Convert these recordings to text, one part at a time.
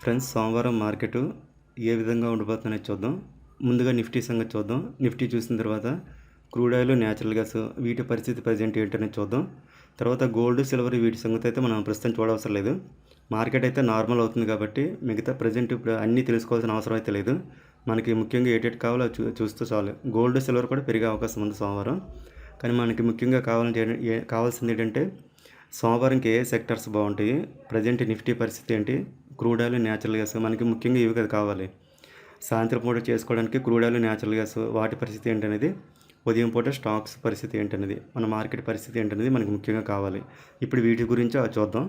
Friends, సోమవారం market ఏ విధంగా ఉండబోతుందనేది చూద్దాం. ముందుగా నిఫ్టీ సంగతి చూద్దాం. నిఫ్టీ చూసిన తర్వాత క్రూడ్ ఆయిల్, న్యాచురల్ గ్యాస్ వీటి పరిస్థితి ప్రెజెంట్ ఏంటనేది చూద్దాం. తర్వాత గోల్డ్, సిల్వర్ వీటి సంగతి అయితే మనం ప్రస్తుతం చూడవసరం లేదు. మార్కెట్ అయితే నార్మల్ అవుతుంది కాబట్టి మిగతా ప్రజెంట్ ఇప్పుడు అన్నీ తెలుసుకోవాల్సిన అవసరం అయితే లేదు. మనకి ముఖ్యంగా ఏటేటి కావాలో చూస్తే చాలు. గోల్డ్, సిల్వర్ కూడా పెరిగే అవకాశం ఉంది సోమవారం. కానీ మనకి ముఖ్యంగా కావాల్సింది ఏంటంటే సోమవారంకి ఏ సెక్టర్స్ బాగుంటాయి, ప్రజెంట్ నిఫ్టీ పరిస్థితి ఏంటి, క్రూడ్ ఆయిల్, న్యాచురల్ గ్యాస్ మనకి ముఖ్యంగా ఇవి కదా కావాలి. సాయంత్రం పూట చేసుకోవడానికి క్రూడ్ ఆయిల్, న్యాచురల్ గ్యాస్ వాటి పరిస్థితి ఏంటనేది, ఉదయం పూట స్టాక్స్ పరిస్థితి ఏంటనేది, మన మార్కెట్ పరిస్థితి ఏంటనేది మనకి ముఖ్యంగా కావాలి. ఇప్పుడు వీటి గురించి చూద్దాం.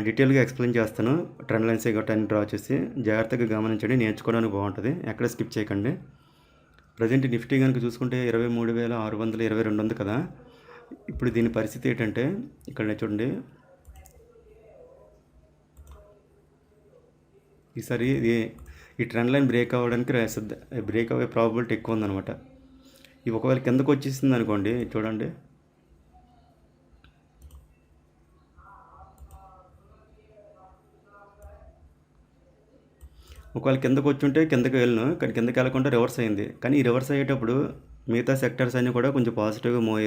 డీటెయిల్గా ఎక్స్ప్లెయిన్ చేస్తాను. ట్రెండ్ లైన్స్ గట్రా అన్ని డ్రా చేసి జాగ్రత్తగా గమనించండి, నేర్చుకోవడానికి బాగుంటుంది, ఎక్కడ స్కిప్ చేయకండి. ప్రజెంట్ నిఫ్టీ కనుక చూసుకుంటే 23,622 ఉంది కదా. ఇప్పుడు దీని పరిస్థితి ఏంటంటే ఇక్కడ చూడండి, ఈసారి ఈ ట్రెండ్ లైన్ బ్రేక్ అవ్వడానికి బ్రేక్ అయ్యే ప్రాబిలిటీ ఎక్కువ ఉందన్నమాట. ఇవి ఒకవేళ కిందకు వచ్చేసింది అనుకోండి, చూడండి ఒకవేళ కిందకు వచ్చి ఉంటే కిందకి వెళ్ళను, కానీ కిందకి వెళ్ళకుండా రివర్స్ అయింది. కానీ ఈ రివర్స్ అయ్యేటప్పుడు మిగతా సెక్టర్స్ అన్నీ కూడా కొంచెం పాజిటివ్గా మూవ్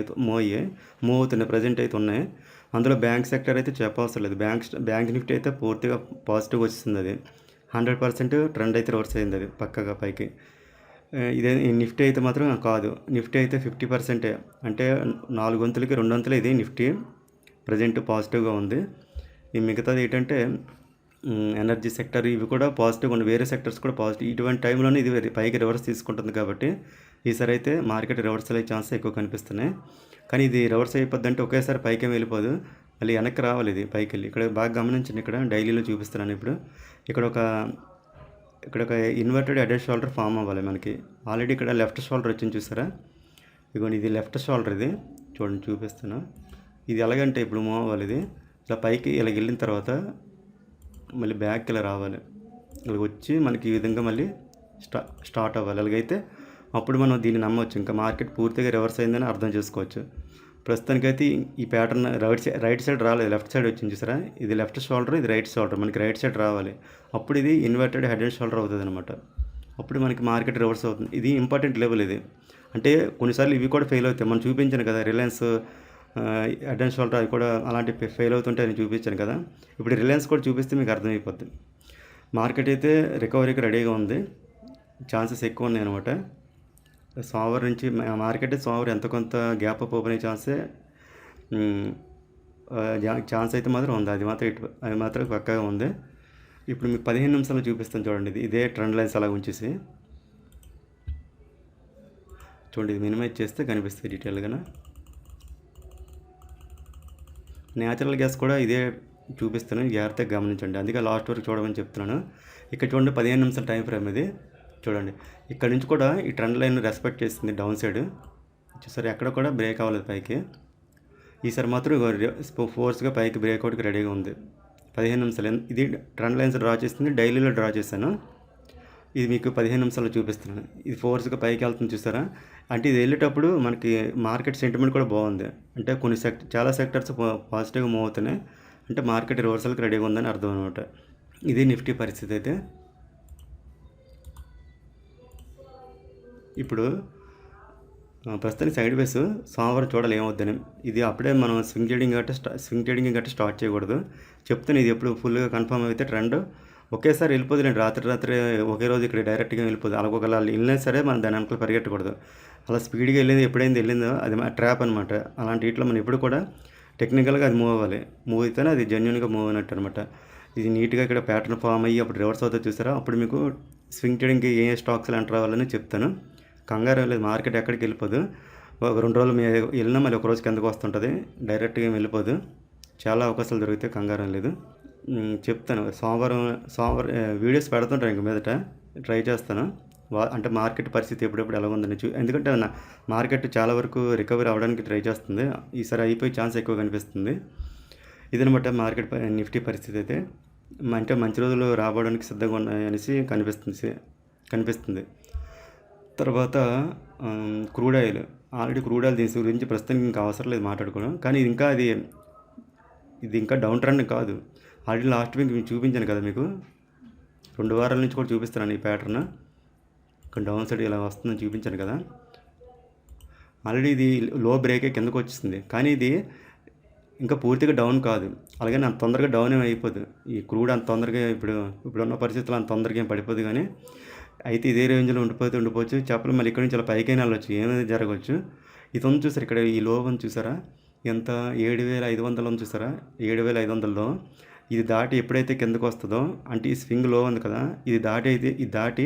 అవుతున్నాయి, ప్రజెంట్ అయితే ఉన్నాయి. అందులో బ్యాంక్ సెక్టర్ అయితే చెప్పవసరం లేదు. బ్యాంక్ నిఫ్టీ అయితే పూర్తిగా పాజిటివ్ వచ్చింది. అది 100% ట్రెండ్ అయితే రివర్స్ అయింది, అది పక్కగా పైకి. ఇదే నిఫ్టీ అయితే మాత్రం కాదు. నిఫ్టీ అయితే 50%, అంటే 4 వంతులకి 2 వంతులు ఇది నిఫ్టీ ప్రజెంట్ పాజిటివ్గా ఉంది. ఈ మిగతాది ఏంటంటే ఎనర్జీ సెక్టర్ ఇవి కూడా పాజిటివ్గా ఉన్నాయి, వేరే సెక్టర్స్ కూడా పాజిటివ్. ఇటువంటి టైంలోనే ఇది పైకి రివర్స్ తీసుకుంటుంది కాబట్టి ఈసారి అయితే మార్కెట్ రివర్స్ అయ్యే ఛాన్సెస్ ఎక్కువ కనిపిస్తున్నాయి. కానీ ఇది రివర్స్ అయిపోద్దంటే ఒకేసారి పైకి వెళ్ళిపోదు, మళ్ళీ వెనక్కి రావాలి ఇది పైకి వెళ్ళి. ఇక్కడ బాగా గమనించండి, ఇక్కడ డైలీలో చూపిస్తున్నాను. ఇప్పుడు ఇక్కడ ఒక ఇన్వర్టెడ్ హెడ్ షోల్డర్ ఫామ్ అవ్వాలి మనకి. ఆల్రెడీ ఇక్కడ లెఫ్ట్ షోల్డర్ వచ్చింది చూసారా, ఇదిగోండి ఇది లెఫ్ట్ షోల్డర్. ఇది చూడండి చూపిస్తాను. ఇది ఎలాగంటే ఇప్పుడు మూవ్ అవ్వాలి, ఇది ఇలా పైకి ఇలా వెళ్ళిన తర్వాత మళ్ళీ బ్యాక్ ఇలా రావాలి, ఇలా వచ్చి మనకి ఈ విధంగా మళ్ళీ స్టార్ట్ అవ్వాలి. అలాగైతే అప్పుడు మనం దీన్ని నమ్మవచ్చు, ఇంకా మార్కెట్ పూర్తిగా రివర్స్ అయిందని అర్థం చేసుకోవచ్చు. ప్రస్తుతానికైతే ఈ ప్యాటర్న్ రైట్ సైడ్ రాలేదు, లెఫ్ట్ సైడ్ వచ్చింది చూసారా. ఇది లెఫ్ట్ షోల్డర్, ఇది రైట్ షోల్డర్, మనకి రైట్ సైడ్ రావాలి. అప్పుడు ఇది ఇన్వర్టెడ్ హెడ్ అండ్ షోల్డర్ అవుతుంది అనమాట. అప్పుడు మనకి మార్కెట్ రివర్స్ అవుతుంది. ఇది ఇంపార్టెంట్ లెవెల్ ఇది. అంటే కొన్నిసార్లు ఇవి కూడా ఫెయిల్ అవుతాయి. మనం చూపించాను కదా, రిలయన్స్ హెడ్ అండ్ షోల్డర్ అవి కూడా అలాంటి ఫెయిల్ అవుతుంటే అని చూపించాను కదా. ఇప్పుడు రిలయన్స్ కూడా చూపిస్తే మీకు అర్థమైపోద్ది. మార్కెట్ అయితే రికవరీకి రెడీగా ఉంది, ఛాన్సెస్ ఎక్కువ ఉన్నాయి అనమాట. సోమవారం నుంచి మార్కెట్ సోమవారం ఎంత కొంత గ్యాప్ అప్ ఓపెన్ అయ్యే ఛాన్స్ అయితే మాత్రం ఉంది. అది మాత్రం పక్కాగా ఉంది. ఇప్పుడు మీకు 15 నిమిషాలు చూపిస్తాను చూడండి. ఇదే ట్రెండ్ లైన్స్ అలా ఉంచేసి చూడండి, ఇది మినిమైజ్ చేస్తే కనిపిస్తుంది డీటెయిల్గా. న్యాచురల్ గ్యాస్ కూడా ఇదే చూపిస్తాను, జాగ్రత్తగా గమనించండి, అందుకే లాస్ట్ వరకు చూడమని చెప్తున్నాను. ఇక్కడ చూడండి 15 నిమిషాల టైం ఫ్రేమ్ ఇది. చూడండి ఇక్కడ నుంచి కూడా ఈ ట్రెండ్ లైన్ రెస్పెక్ట్ చేస్తుంది డౌన్ సైడ్. చూసారు, ఎక్కడ కూడా బ్రేక్ అవ్వలేదు పైకి. ఈసారి మాత్రం ఫోర్స్గా పైకి బ్రేక్అవుట్కి రెడీగా ఉంది. 15 నిమిషాలు ఇది ట్రెండ్ లైన్స్ డ్రా చేస్తుంది, డైలీలో డ్రా చేశాను. ఇది మీకు 15 నిమిషాలు చూపిస్తున్నాను. ఇది ఫోర్స్గా పైకి వెళ్తుంది చూసారా. అంటే ఇది వెళ్ళేటప్పుడు మనకి మార్కెట్ సెంటిమెంట్ కూడా బాగుంది, అంటే చాలా సెక్టర్స్ పాజిటివ్గా మూవ్ అవుతున్నాయి, అంటే మార్కెట్ రివర్సల్కి రెడీగా ఉందని అర్థం అనమాట. ఇది నిఫ్టీ పరిస్థితి అయితే. ఇప్పుడు ప్రస్తుతానికి సైడ్ వేస్ సోమవారం చూడాలి ఏమవుద్దని. ఇది అప్పుడే మనం స్వింగ్ ట్రేడింగ్ గట్రా స్టార్ట్ చేయకూడదు. చెప్తాను, ఇది ఎప్పుడు ఫుల్గా కన్ఫర్మ్ అయితే ట్రెండ్ ఒకేసారి వెళ్ళిపోదులేండి. రాత్రి ఒకే రోజు ఇక్కడ డైరెక్ట్గా వెళ్ళిపోదు. ఒకవేళ వెళ్ళినా సరే మనం దాని వెనకాల పరిగెట్టకూడదు. అలా స్పీడ్గా వెళ్ళిందో అది ట్రాప్ అనమాట. అలాంటి వీటిలో మనం ఎప్పుడు కూడా టెక్నికల్గా అది మూవ్ అవ్వాలి. మూవ్ అయితేనే అది జెన్యున్గా మూవ్ అయినట్టు అనమాట. ఇది నీట్గా ఇక్కడ ప్యాటర్న్ ఫామ్ అయ్యి అప్పుడు రివర్స్ అవుతుంది చూసారా. అప్పుడు మీకు స్వింగ్ ట్రేడింగ్కి ఏ స్టాక్స్లో ఎంటర్ అవ్వాలని చెప్తాను. కంగారు లేదు, మార్కెట్ ఎక్కడికి వెళ్ళిపోదు. ఒక 2 రోజులు వెళ్ళినా మళ్ళీ ఒక రోజు కిందకు వస్తుంటుంది, డైరెక్ట్గా వెళ్ళిపోదు. చాలా అవకాశాలు దొరికితే కంగారం లేదు. చెప్తాను, సోమవారం వీడియోస్ పెడుతుంటాను, ఇంక మీదట ట్రై చేస్తాను. అంటే మార్కెట్ పరిస్థితి ఎప్పుడెప్పుడు ఎలా ఉందని ఎందుకంటే మార్కెట్ చాలా వరకు రికవరీ అవ్వడానికి ట్రై చేస్తుంది. ఈసారి అయిపోయే ఛాన్స్ ఎక్కువ కనిపిస్తుంది. ఇదనమాట మార్కెట్ నిఫ్టీ పరిస్థితి అయితే. అంటే మంచి రోజులు రాబోవడానికి సిద్ధంగా ఉన్నాయనేసి కనిపిస్తుంది. తర్వాత crude oil, already crude oil దీని గురించి ప్రస్తుతం ఇంకా అవసరం లేదు మాట్లాడుకోవడం. కానీ ఇది ఇంకా డౌన్ ట్రెండ్ కాదు, ఆల్రెడీ లాస్ట్ వీక్ మీకు చూపించాను కదా మీకు, 2 వారాల నుంచి కూడా చూపిస్తున్నాను ఈ ప్యాటర్న్. ఇక్కడ డౌన్ సైడ్ ఇలా వస్తుందని చూపించాను కదా. ఆల్రెడీ ఇది లో బ్రేకే కిందకు వచ్చేసింది, కానీ ఇది ఇంకా పూర్తిగా డౌన్ కాదు. అలాగని అంత తొందరగా డౌన్ ఏమి అయిపోదు. ఈ క్రూడ్ అంత తొందరగా ఇప్పుడున్న పరిస్థితుల్లో అంత తొందరగా ఏం పడిపోదు. కానీ అయితే ఇదే రేంజ్లో ఉండిపోవచ్చు. చెప్పలు మళ్ళీ ఇక్కడ నుంచి అలా పైకైనా వెళ్ళొచ్చు, ఏమైనా జరగవచ్చు. ఇది ఉంది చూసారు, ఇక్కడ ఈ లో ఉంది చూసారా, ఎంత 7,500 ఉంది చూసారా, 7,500లో ఇది దాటి ఎప్పుడైతే కిందకు వస్తుందో, అంటే ఈ స్వింగ్ లో ఉంది కదా, ఇది దాటి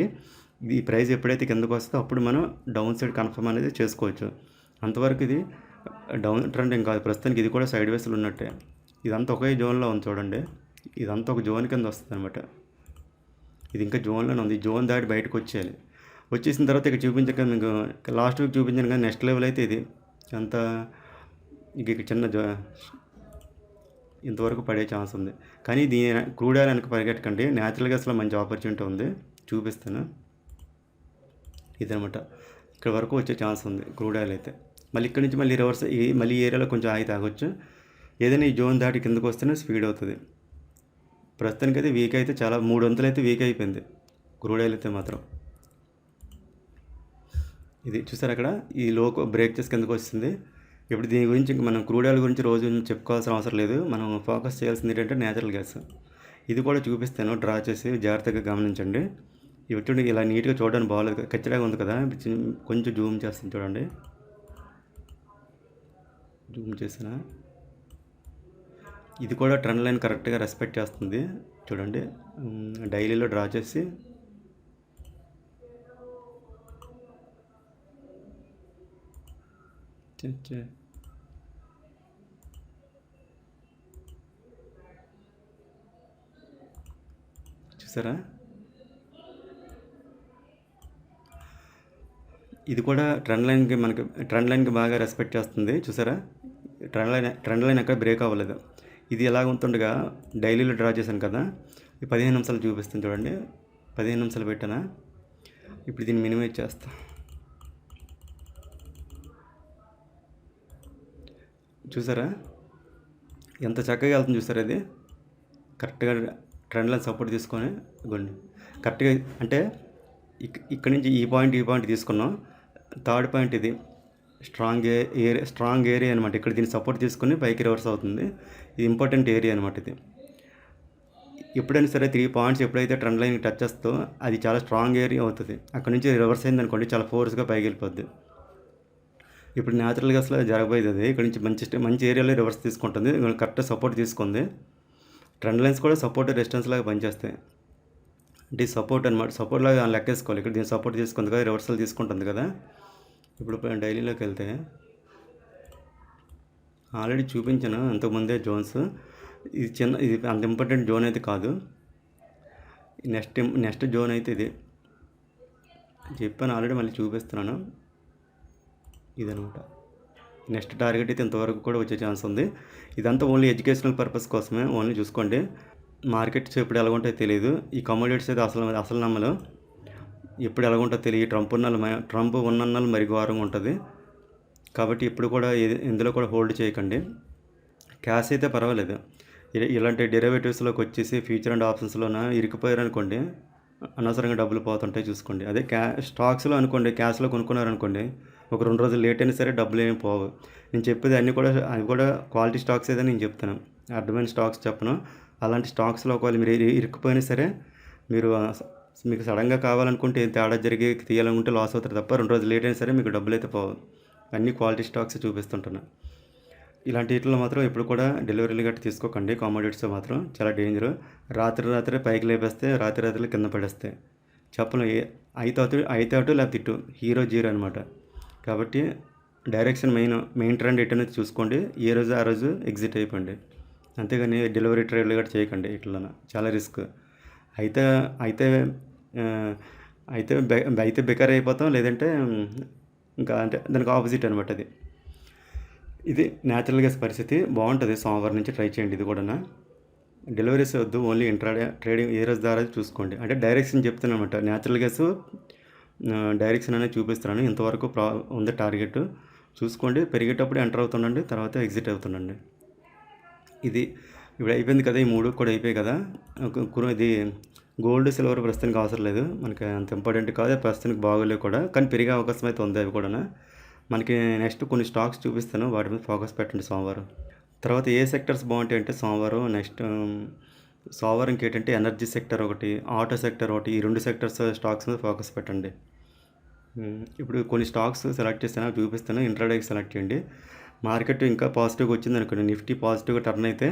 ఈ ప్రైస్ ఎప్పుడైతే కిందకు వస్తుందో అప్పుడు మనం డౌన్ సైడ్ కన్ఫర్మ్ అనేది చేసుకోవచ్చు. అంతవరకు ఇది డౌన్ ట్రెండ్ ఏం కాదు. ప్రస్తుతానికి ఇది కూడా సైడ్ వేస్లో ఉన్నట్టే. ఇదంతా ఒకే జోన్లో ఉంది చూడండి, ఇదంతా ఒక జోన్ కింద వస్తుంది అనమాట. ఇది ఇంకా జోన్లోనే ఉంది. జోన్ దాటి బయటకు వచ్చేసిన తర్వాత ఇక్కడ చూపించక మీకు లాస్ట్ వీక్ చూపించాను కానీ నెక్స్ట్ లెవెల్ అయితే ఇది అంత ఇక చిన్న ఇంతవరకు పడే ఛాన్స్ ఉంది. కానీ దీని క్రూడ్ ఆయిల్ వెనక పరిగెట్టకండి, న్యాచురల్ గ్యాస్లో మంచి ఆపర్చునిటీ ఉంది, చూపిస్తాను. ఇదనమాట, ఇక్కడ వరకు వచ్చే ఛాన్స్ ఉంది క్రూడ్ ఆయిల్ అయితే. మళ్ళీ ఇక్కడ నుంచి మళ్ళీ రివర్స్ మళ్ళీ ఈ ఏరియాలో కొంచెం ఆగి తాగొచ్చు. ఏదైనా ఈ జోన్ దాటి కిందకు వస్తేనే స్పీడ్ అవుతుంది. ప్రస్తుతానికి అయితే వీక్ అయితే చాలా 3 వంతులు అయితే వీక్ అయిపోయింది క్రూడ్ ఆయిల్ అయితే మాత్రం. ఇది చూసారు అక్కడ ఈ లోకో బ్రేక్ చేసి కిందకు వస్తుంది. ఇప్పుడు దీని గురించి ఇంక మనం క్రూడ్ ఆయిల్ గురించి రోజు చెప్పుకోవాల్సిన అవసరం లేదు. మనం ఫోకస్ చేయాల్సింది ఏంటంటే న్యాచురల్ గ్యాస్. ఇది కూడా చూపిస్తాను, డ్రా చేసి జాగ్రత్తగా గమనించండి. ఇవి చూడండి, ఇలా నీట్గా చూడడానికి బాగాలేదు, ఖచ్చితంగా ఉంది కదా. కొంచెం జూమ్ చేస్తాను చూడండి, జూమ్ చేసిన ఇది కూడా ట్రెండ్ లైన్ కరెక్ట్గా రెస్పెక్ట్ చేస్తుంది చూడండి. డైలీలో డ్రా చేసి చూసారా, ఇది కూడా ట్రెండ్ లైన్కి బాగా రెస్పెక్ట్ చేస్తుంది. చూసారా, ట్రెండ్ లైన్ ఎక్కడ బ్రేక్ అవ్వలేదు. ఇది ఎలా ఉంటుండగా డైలీలో డ్రా చేశాను కదా, ఈ 15 నిమిషాలు చూపిస్తాను చూడండి. 15 నిమిషాలు పెట్టానా, ఇప్పుడు దీన్ని మినిమైజ్ చేస్తా. చూసారా ఎంత చక్కగా వెళ్తుంది, చూసారా. ఇది కరెక్ట్గా ట్రెండ్ లైన్ సపోర్ట్ తీసుకొని ఇవ్వండి కరెక్ట్గా. అంటే ఇక్కడ నుంచి ఈ పాయింట్ తీసుకున్నాం. థర్డ్ పాయింట్ ఇది స్ట్రాంగ్ ఏరియా అనమాట. ఇక్కడ దీన్ని సపోర్ట్ తీసుకుని పైకి రివర్స్ అవుతుంది. ఇది ఇంపార్టెంట్ ఏరియా అనమాట. ఇది ఎప్పుడైనా సరే 3 పాయింట్స్ ఎప్పుడైతే ట్రెండ్ లైన్ టచ్ చేస్తో అది చాలా స్ట్రాంగ్ ఏరియా అవుతుంది. అక్కడ నుంచి రివర్స్ అయింది అనుకోండి, చాలా ఫోర్స్గా పైకి వెళ్ళిపోద్ది. ఇప్పుడు న్యాచురల్గా అసలు జరగబోయేది అది. ఇక్కడ నుంచి మంచి ఏరియాలో రివర్స్ తీసుకుంటుంది, కరెక్ట్ సపోర్ట్ తీసుకుంది. ట్రెండ్ లైన్స్ కూడా సపోర్ట్ రెసిస్టెన్స్ లాగా పనిచేస్తాయి. అంటే సపోర్ట్ అనమాట, సపోర్ట్ లాగా లెక్కేసుకోవాలి. ఇక్కడ దీన్ని సపోర్ట్ తీసుకుంది కదా, రివర్సల్ తీసుకుంటుంది కదా. ఇప్పుడు డైలీలోకి వెళ్తే ఆల్రెడీ చూపించాను అంతకుముందే జోన్స్. ఇది అంత ఇంపార్టెంట్ జోన్ అయితే కాదు. నెక్స్ట్ జోన్ అయితే ఇది చెప్పాను ఆల్రెడీ, మళ్ళీ చూపిస్తున్నాను. ఇదనమాట నెక్స్ట్ టార్గెట్ అయితే ఇంతవరకు కూడా వచ్చే ఛాన్స్ ఉంది. ఇదంతా ఓన్లీ ఎడ్యుకేషనల్ పర్పస్ కోసమే, ఓన్లీ చూసుకోండి. మార్కెట్స్ ఎప్పుడు ఎలాగుంటాయో తెలియదు. ఈ కమోడిటీస్ అయితే అసలు నమ్మలు ఎప్పుడు ఎలాగుంటుందో తెలియదు. ట్రంప్ ఉన్నన్నాళ్ళు మరి ఘోరంగా ఉంటుంది. కాబట్టి ఇప్పుడు కూడా ఇందులో కూడా హోల్డ్ చేయకండి. క్యాష్ అయితే పర్వాలేదు. ఇలాంటి డెరివేటివ్స్లోకి వచ్చేసి ఫ్యూచర్ అండ్ ఆప్షన్స్లోన ఇరికిపోయారనుకోండి, అనవసరంగా డబ్బులు పోతుంటాయి, చూసుకోండి. అదే స్టాక్స్లో అనుకోండి, క్యాష్లో కొనుక్కున్నారనుకోండి, ఒక 2 రోజులు లేట్ అయినా సరే డబ్బులు ఏమి పోవు. నేను చెప్పేది అవి కూడా క్వాలిటీ స్టాక్స్ ఏదని నేను చెప్తాను, అర్థమైన స్టాక్స్ చెప్పను. అలాంటి స్టాక్స్లో ఒకవేళ మీరు ఇరుక్కుపోయినా సరే, మీకు సడన్గా కావాలనుకుంటే తేడా జరిగి తీయాలనుకుంటే లాస్ అవుతారు తప్ప 2 రోజులు లేట్ అయినా సరే మీకు డబ్బులు అయితే పోవు. అన్ని క్వాలిటీ స్టాక్స్ చూపిస్తుంటున్నా. ఇలాంటి వీటిలో మాత్రం ఎప్పుడు కూడా డెలివరీలు గట్టి తీసుకోకండి. కామోడిటీస్ మాత్రం చాలా డేంజర్. రాత్రి పైకి లేపేస్తే రాత్రి కింద పడేస్తాయి. చెప్పలేం, అయితే అటు లేకపోతే ఇటు, హీరో జీరో అనమాట. కాబట్టి డైరెక్షన్ మెయిన్ ట్రెండ్ ఎటనేది చూసుకోండి, ఏ రోజు ఆ రోజు ఎగ్జిట్ అయిపోండి. అంతేగాని డెలివరీ ట్రేడ్లు గట్టి చేయకండి. ఇట్లా చాలా రిస్క్. అయితే బెకర్ అయిపోతాం, లేదంటే ఇంకా అంటే దానికి ఆపోజిట్ అనమాట. ఇది న్యాచురల్ గ్యాస్ పరిస్థితి బాగుంటుంది. సోమవారం నుంచి ట్రై చేయండి. ఇది కూడా డెలివరీస్ వద్దు, ఓన్లీ ఇంట్రాడే ట్రేడింగ్ ఏ రోజు ద్వారా చూసుకోండి. అంటే డైరెక్షన్ చెప్తున్నాను అనమాట. న్యాచురల్ గ్యాస్ డైరెక్షన్ అనేది చూపిస్తున్నాను. ఇంతవరకు ఉంది టార్గెట్, చూసుకోండి. పెరిగేటప్పుడు ఎంటర్ అవుతుండండి, తర్వాత ఎగ్జిట్ అవుతుండండి. ఇది ఇప్పుడు అయిపోయింది కదా, ఈ 3 కూడా అయిపోయాయి కదా. ఇది గోల్డ్, సిల్వర్ ప్రస్తుతానికి అవసరం లేదు, మనకి అంత ఇంపార్టెంట్ కాదు, ప్రస్తుతానికి బాగోలేవు కూడా, కానీ పెరిగే అవకాశం అయితే ఉంది అవి కూడా. మనకి నెక్స్ట్ కొన్ని స్టాక్స్ చూపిస్తాను, వాటి మీద ఫోకస్ పెట్టండి సోమవారం. తర్వాత ఏ సెక్టర్స్ బాగుంటాయి అంటే సోమవారం, నెక్స్ట్ సోమవారంకి ఏంటంటే ఎనర్జీ సెక్టర్ ఒకటి, ఆటో సెక్టర్ ఒకటి, ఈ 2 సెక్టర్స్ స్టాక్స్ మీద ఫోకస్ పెట్టండి. ఇప్పుడు కొన్ని స్టాక్స్ సెలెక్ట్ చేస్తాను, చూపిస్తాను, ఇంట్రాడేకి సెలెక్ట్ చేయండి. మార్కెట్ ఇంకా పాజిటివ్గా వచ్చింది అనుకోండి, నిఫ్టీ పాజిటివ్గా టర్న్ అయితే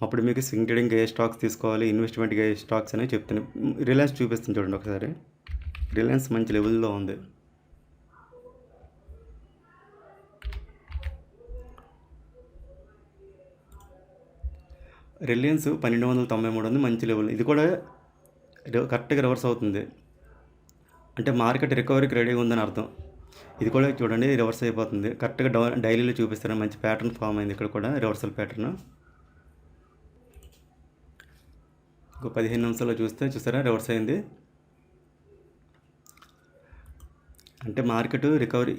అప్పుడు మీకు స్వింగ్ ట్రేడింగ్ ఏ స్టాక్స్ తీసుకోవాలి, ఇన్వెస్ట్మెంట్గా ఏ స్టాక్స్ అనేవి చెప్తాను. రిలయన్స్ చూపిస్తాను చూడండి ఒకసారి. రిలయన్స్ మంచి లెవెల్లో ఉంది. రిలయన్స్ 1293 ఉంది, మంచి లెవెల్. ఇది కూడా కరెక్ట్గా రివర్స్ అవుతుంది, అంటే మార్కెట్ రికవరీకి రెడీగా ఉందని అర్థం. ఇది కూడా చూడండి రివర్స్ అయిపోతుంది, కరెక్ట్గా డైలీలో చూపిస్తాను. మంచి ప్యాటర్న్ ఫామ్ అయింది ఇక్కడ కూడా, రివర్సల్ ప్యాటర్న్. ఇంకో 15 నిమిషాల్లో చూసారా రివర్స్ అయింది. అంటే మార్కెట్ రికవరీ,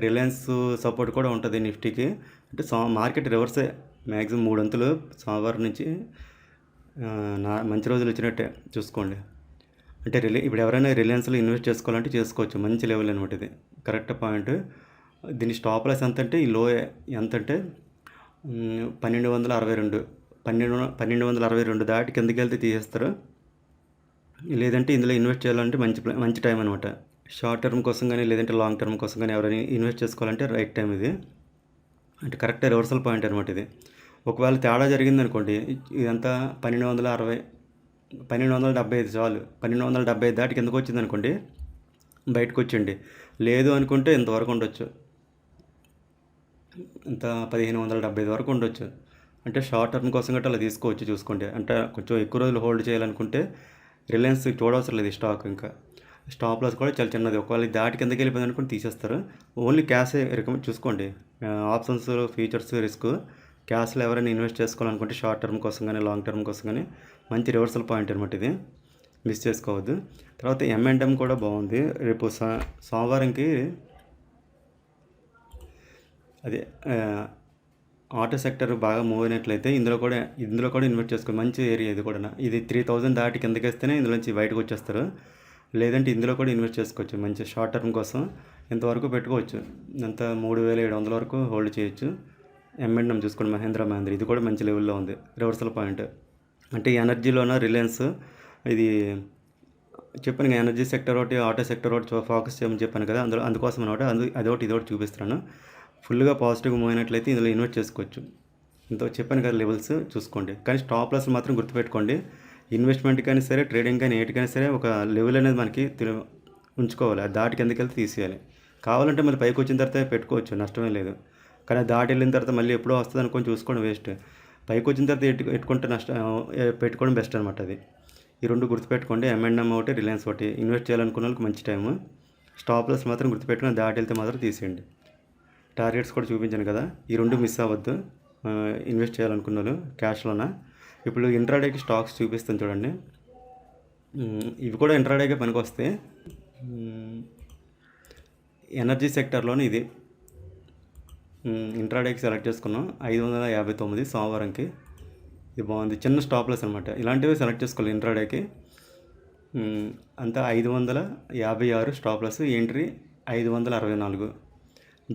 రిలయన్స్ సపోర్ట్ కూడా ఉంటుంది నిఫ్టీకి. అంటే మార్కెట్ రివర్సే మ్యాక్సిమం 3 అంతులు సోమవారం నుంచి మంచి రోజులు వచ్చినట్టే చూసుకోండి. అంటే ఇప్పుడు ఎవరైనా రిలయన్స్లో ఇన్వెస్ట్ చేసుకోవాలంటే చేసుకోవచ్చు, మంచి లెవెల్ అనమాట ఇది, కరెక్ట్ పాయింట్. దీని స్టాప్ లాస్ ఎంత అంటే, ఈ లో ఎంత అంటే 1262 దాటి కిందకి వెళ్తే తీసేస్తారు. లేదంటే ఇందులో ఇన్వెస్ట్ చేయాలంటే మంచి టైం అనమాట. షార్ట్ టర్మ్ కోసం కానీ లేదంటే లాంగ్ టర్మ్ కోసం కానీ ఎవరైనా ఇన్వెస్ట్ చేసుకోవాలంటే రైట్ టైం ఇది. అంటే కరెక్ట్ రివర్సల్ పాయింట్ అనమాట ఇది. ఒకవేళ తేడా జరిగింది అనుకోండి, ఇదంతా 1275 చాలు, 1275 దాటి కిందకు వచ్చింది అనుకోండి బయటకు వచ్చండి. లేదు అనుకుంటే ఇంతవరకు ఉండొచ్చు, ఇంత 1575 వరకు ఉండొచ్చు. అంటే షార్ట్ టర్మ్ కోసం గట్రా అలా తీసుకోవచ్చు చూసుకోండి. అంటే కొంచెం ఎక్కువ రోజులు హోల్డ్ చేయాలనుకుంటే రిలయన్స్ చూడవసరం లేదు స్టాక్. ఇంకా స్టాప్ లాస్ కూడా చాలా చిన్నది, ఒకవేళ దాటి కిందకి వెళ్ళిపోయింది అనుకుంటే తీసేస్తారు. ఓన్లీ క్యాషే రికమెండ్ చూసుకోండి. ఆప్షన్స్, ఫీచర్స్, రిస్క్, క్యాష్లో ఎవరైనా ఇన్వెస్ట్ చేసుకోవాలనుకుంటే షార్ట్ టర్మ్ కోసం కానీ లాంగ్ టర్మ్ కోసం కానీ మంచి రివర్సల్ పాయింట్ అనమాట ఇది, మిస్ చేసుకోవద్దు. తర్వాత M&M కూడా బాగుంది. రేపు సోమవారంకి అదే ఆటో సెక్టర్ బాగా మూవ్ అయినట్లయితే ఇందులో కూడా ఇన్వెస్ట్ చేసుకోవాలి, మంచి ఏరియా ఇది కూడా. ఇది 3000 దాటి కిందకి వస్తేనే ఇందులోంచి బయటకు వచ్చేస్తారు, లేదంటే ఇందులో కూడా ఇన్వెస్ట్ చేసుకోవచ్చు. మంచి షార్ట్ టర్మ్ కోసం ఇంతవరకు పెట్టుకోవచ్చు, ఎంత 3700 వరకు హోల్డ్ చేయొచ్చు. M&M చూసుకోండి, మహేంద్ర, ఇది కూడా మంచి లెవెల్లో ఉంది, రివర్సల్ పాయింట్. అంటే ఎనర్జీలోన రిలయన్స్ ఇది చెప్పాను కదా, ఎనర్జీ సెక్టర్ ఒకటి, ఆటో సెక్టర్ ఒకటి ఫోకస్ చేయమని చెప్పాను కదా, అందుకోసం అనమాట. అదొకటి ఇదొకటి చూపిస్తున్నాను. ఫుల్గా పాజిటివ్గా మూవ్ అయినట్లయితే ఇందులో ఇన్వెస్ట్ చేసుకోవచ్చు. ఇంత చెప్పాను కదా లెవెల్స్ చూసుకోండి, కానీ స్టాప్ లాస్ మాత్రం గుర్తుపెట్టుకోండి. ఇన్వెస్ట్మెంట్ కానీ సరే, ట్రేడింగ్ కానీ ఏటికైనా సరే ఒక లెవెల్ అనేది మనకి ఉంచుకోవాలి, అది దాటి కిందకి వెళ్తే తీసేయాలి. కావాలంటే మళ్ళీ పైకి వచ్చిన తర్వాత పెట్టుకోవచ్చు, నష్టమే లేదు. కానీ దాటి వెళ్ళిన తర్వాత మళ్ళీ ఎప్పుడో వస్తుంది అనుకొని చూసుకోవడం వేస్ట్. పైకి వచ్చిన తర్వాత పెట్టుకుంటే పెట్టుకోవడం బెస్ట్ అనమాట. అది ఈ 2 గుర్తుపెట్టుకోండి, M&M ఒకటి, రిలయన్స్ ఒకటి. ఇన్వెస్ట్ చేయాలనుకున్న వాళ్ళకి మంచి టైము. స్టాప్ లాస్ మాత్రం గుర్తుపెట్టుకుని దాటి వెళ్తే మాత్రం తీసేయండి. టార్గెట్స్ కూడా చూపించాను కదా, ఈ 2 మిస్ అవ్వద్దు ఇన్వెస్ట్ చేయాలనుకున్న వాళ్ళు క్యాష్లోన. ఇప్పుడు ఇంట్రాడేకి స్టాక్స్ చూపిస్తాను చూడండి, ఇవి కూడా ఇంట్రాడేకే పనికి వస్తాయి. ఎనర్జీ సెక్టర్లోని ఇది ఇంట్రాడేకి సెలెక్ట్ చేసుకున్నాం, 559 సోమవారంకి. ఇది బాగుంది, చిన్న స్టాప్ లాస్ అనమాట. ఇలాంటివి సెలెక్ట్ చేసుకోవాలి ఇంట్రాడేకి. అంతా 556 stop loss, entry 564.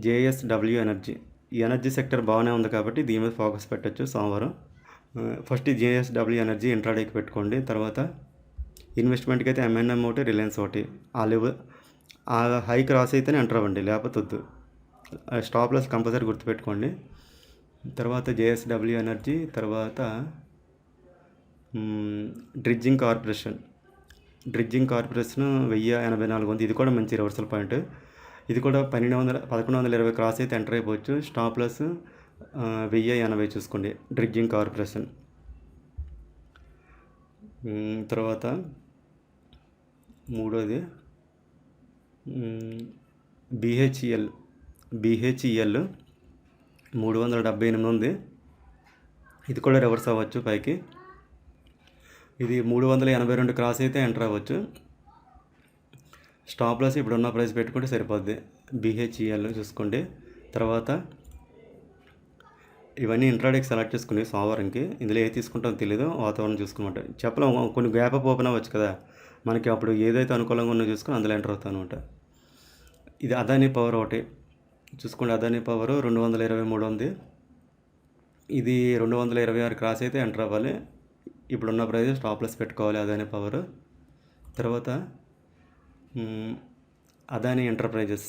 JSW energy, ఈ ఎనర్జీ సెక్టర్ బాగానే ఉంది కాబట్టి దీని మీద ఫోకస్ పెట్టచ్చు సోమవారం. ఫస్ట్ JSW ఎనర్జీ ఇంట్రాడేకి పెట్టుకోండి. తర్వాత ఇన్వెస్ట్మెంట్కి అయితే M&M ఒకటి, రిలయన్స్ ఒకటి. ఆ లెవెల్ ఆ హై క్రాస్ అయితేనే ఎంటర్ అవ్వండి, లేకపోతే వద్దు. స్టాప్ లాస్ కంపల్సరీ గుర్తుపెట్టుకోండి. తర్వాత JSW ఎనర్జీ, తర్వాత డ్రిడ్జింగ్ కార్పొరేషన్ 1084 ఉంది. ఇది కూడా మంచి రివర్సల్ పాయింట్. ఇది కూడా 1120 క్రాస్ అయితే ఎంటర్ అయిపోవచ్చు. స్టాప్ లాస్ 1080 చూసుకోండి, డ్రిడ్జింగ్ కార్పొరేషన్. తర్వాత మూడోది BHEL 378 ఉంది. ఇది కూడా రివర్స్ అవ్వచ్చు పైకి. ఇది 382 క్రాస్ అయితే ఎంటర్ అవ్వచ్చు. స్టాప్ లాస్ ఇప్పుడున్న ప్రైస్ పెట్టుకుంటే సరిపోద్ది. BHEL చూసుకోండి. తర్వాత ఇవన్నీ ఇంట్రాడేకి సెలెక్ట్ చేసుకుని సోమవారంకి ఇందులో ఏది తీసుకుంటామో తెలియదు, వాతావరణం చూసుకున్నమాట చెప్పలేం. కొన్ని గ్యాప్ అప్ ఓపెన్ అవ్వచ్చు కదా, మనకి అప్పుడు ఏదైతే అనుకూలంగా ఉన్నో చూసుకొని అందులో ఎంటర్ అవుతాను అనమాట. ఇది అదానీ పవర్ ఒకటి చూసుకోండి. అదానీ పవర్ 223 ఉంది. ఇది 226 క్రాస్ అయితే ఎంటర్ అవ్వాలి. ఇప్పుడున్న ప్రైస్ స్టాప్ లాస్ పెట్టుకోవాలి. అదానీ పవర్ తర్వాత అదానీ ఎంటర్ప్రైజెస్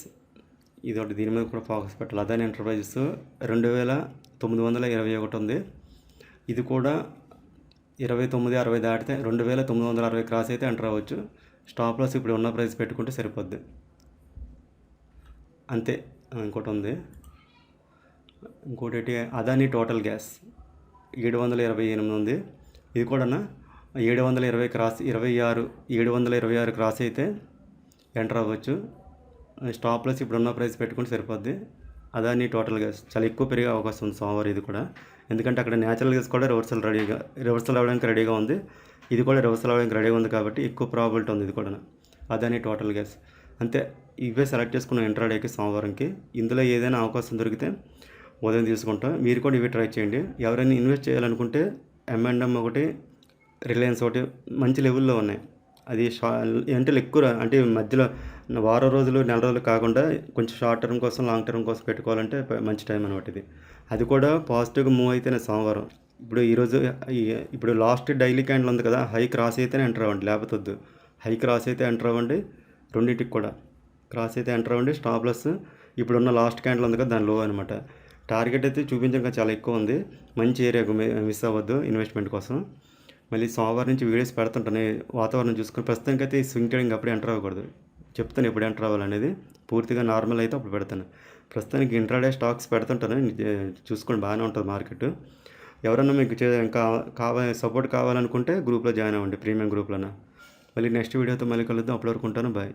ఇది ఒకటి, దీని మీద కూడా ఫోకస్ పెట్టాలి. అదానీ ఎంటర్ప్రైజెస్ 2921 ఉంది. ఇది కూడా 2960 దాటితే 2960 క్రాస్ అయితే ఎంటర్ అవ్వచ్చు. స్టాప్ లాస్ ఇప్పుడు ఉన్న ప్రైస్ పెట్టుకుంటే సరిపోద్ది అంతే. ఇంకోటి ఉంది, ఇంకోటి ఏంటి, అదానీ టోటల్ గ్యాస్ 728 ఉంది. ఇది కూడా 720 క్రాస్ 726 క్రాస్ అయితే ఎంటర్ అవ్వచ్చు. స్టాప్ లాస్ ఇప్పుడు ఉన్న ప్రైస్ పెట్టుకుంటే సరిపోద్ది. అదానీ టోటల్ గ్యాస్ చాలా ఎక్కువ పెరిగే అవకాశం ఉంది సోమవారం ఇది కూడా, ఎందుకంటే అక్కడ న్యాచురల్ గ్యాస్ కూడా రివర్సల్ అవ్వడానికి రెడీగా ఉంది. ఇది కూడా రివర్సల్ అవ్వడానికి రెడీగా ఉంది కాబట్టి ఎక్కువ ప్రాబిలిటీ ఉంది ఇది కూడా. అదానీ టోటల్ గ్యాస్ అంతే. ఇవే సెలెక్ట్ చేసుకున్న ఇంట్రాడేకి సోమవారంకి. ఇందులో ఏదైనా అవకాశం దొరికితే ఉదయం తీసుకుంటాం. మీరు కూడా ఇవి ట్రై చేయండి. ఎవరైనా ఇన్వెస్ట్ చేయాలనుకుంటే M&M ఒకటి, రిలయన్స్ ఒకటి మంచి లెవెల్లో ఉన్నాయి. అది అంటే ఎక్కువ అంటే మధ్యలో వారం రోజులు నెల రోజులు కాకుండా కొంచెం షార్ట్ టర్మ్ కోసం లాంగ్ టర్మ్ కోసం పెట్టుకోవాలంటే మంచి టైం అనమాట ఇది. అది కూడా పాజిటివ్గా మూవ్ అయితేనే సోమవారం. ఇప్పుడు ఈరోజు ఇప్పుడు లాస్ట్ డైలీ క్యాండిల్ ఉంది కదా, హై క్రాస్ అయితేనే ఎంటర్ అవ్వండి, లేకపోతే వద్దు. హై క్రాస్ అయితే ఎంటర్ అవ్వండి, రెండింటికి కూడా క్రాస్ అయితే ఎంటర్ అవ్వండి. స్టాప్ లాస్ ఇప్పుడున్న లాస్ట్ క్యాండిల్ ఉంది కదా దాని లో అనమాట. టార్గెట్ అయితే చూపించడం చాలా ఎక్కువ ఉంది. మంచి ఏరియాకు మిస్ అవ్వద్దు ఇన్వెస్ట్మెంట్ కోసం. మళ్ళీ సోమవారం నుంచి వీడియోస్ పెడుతుంటాను. వాతావరణం చూసుకుని ప్రస్తుతానికైతే ఈ స్వింగ్ ట్రేడింగ్ అప్పుడు ఎంటర్ అవ్వకూడదు. చెప్తాను ఎప్పుడు ఎంటర్ అవ్వాలనేది. పూర్తిగా నార్మల్ అయితే అప్పుడు పెడతాను. ప్రస్తుతానికి ఇంట్రాడే స్టాక్స్ పెడుతుంటాను, చూసుకొని బాగానే ఉంటుంది మార్కెట్. ఎవరన్నా మీకు ఇంకా సపోర్ట్ కావాలనుకుంటే గ్రూప్లో జాయిన్ అవ్వండి, ప్రీమియం గ్రూప్లోన. మళ్ళీ నెక్స్ట్ వీడియోతో మళ్ళీ కలుద్దాం. అప్పటి వరకు ఉంటాను. బాయ్.